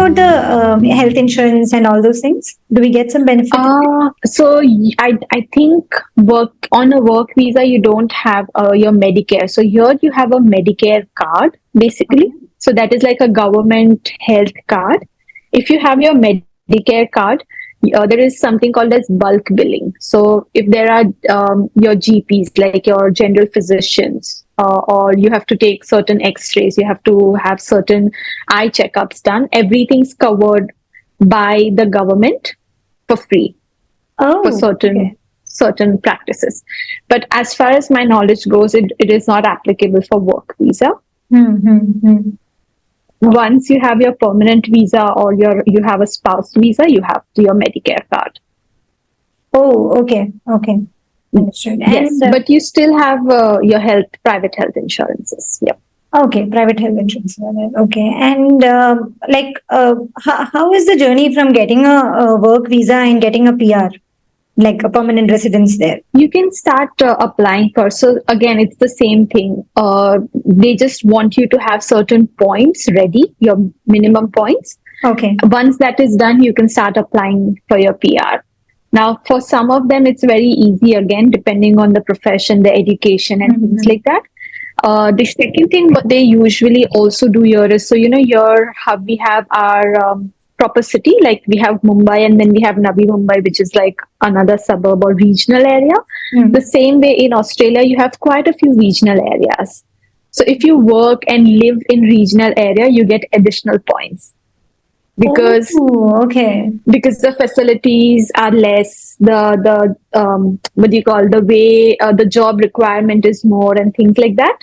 about the health insurance and all those things? Do we get some benefit? I think work on a work visa, you don't have your Medicare. So here you have a Medicare card, basically. So that is like a government health card. If you have your Medicare card, there is something called as bulk billing. So if there are your GPs, like your general physicians, or you have to take certain X-rays, you have to have certain eye checkups done, everything's covered by the government for free for Oh, okay. certain practices. But as far as my knowledge goes, it is not applicable for work visa. Hmm. Okay. Once you have your permanent visa or you have a spouse visa, you have your Medicare card. Oh, okay. Okay. Understood. Yes, And but you still have your private health insurances. Yep. okay, private health insurance. Okay. And how is the journey from getting a work visa and getting a PR, like a permanent residence there? You can start applying first. So again, it's the same thing. They just want you to have certain points ready, your minimum points. Okay. Once that is done, you can start applying for your PR. Now, for some of them, it's very easy, again, depending on the profession, the education, and things like that. The second thing, what they usually also do here is, so, here we have our proper city, like we have Mumbai and then we have Navi Mumbai, which is like another suburb or regional area. The same way in Australia, you have quite a few regional areas. So if you work and live in regional area, you get additional points because Okay. because the facilities are less, the what do you call, the way the job requirement is more and things like that.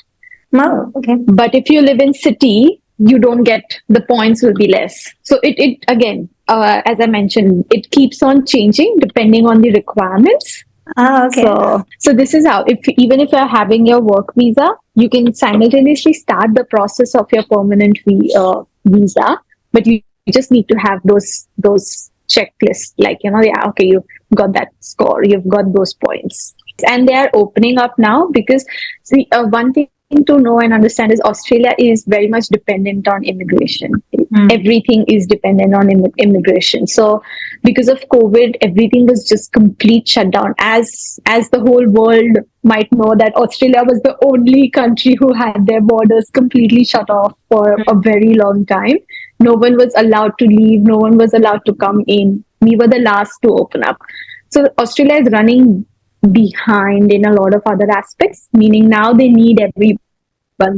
Wow. Okay. But if you live in city, you don't get, the points will be less. So it again, as I mentioned, it keeps on changing depending on the requirements. Okay. So this is how, if even if you're having your work visa, you can simultaneously start the process of your permanent visa, but you just need to have those checklists, like, yeah, okay, you've got that score, you've got those points. And they are opening up now because, see, one thing to know and understand is Australia is very much dependent on immigration. Everything is dependent on immigration. So because of COVID, everything was just complete shutdown. As the whole world might know that Australia was the only country who had their borders completely shut off for a very long time. No one was allowed to leave. No one was allowed to come in. We were the last to open up. So Australia is running behind in a lot of other aspects, meaning now they need everyone.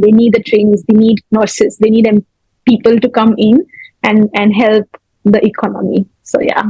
They need the trainees, they need nurses, they need people to come in and help the economy. So yeah.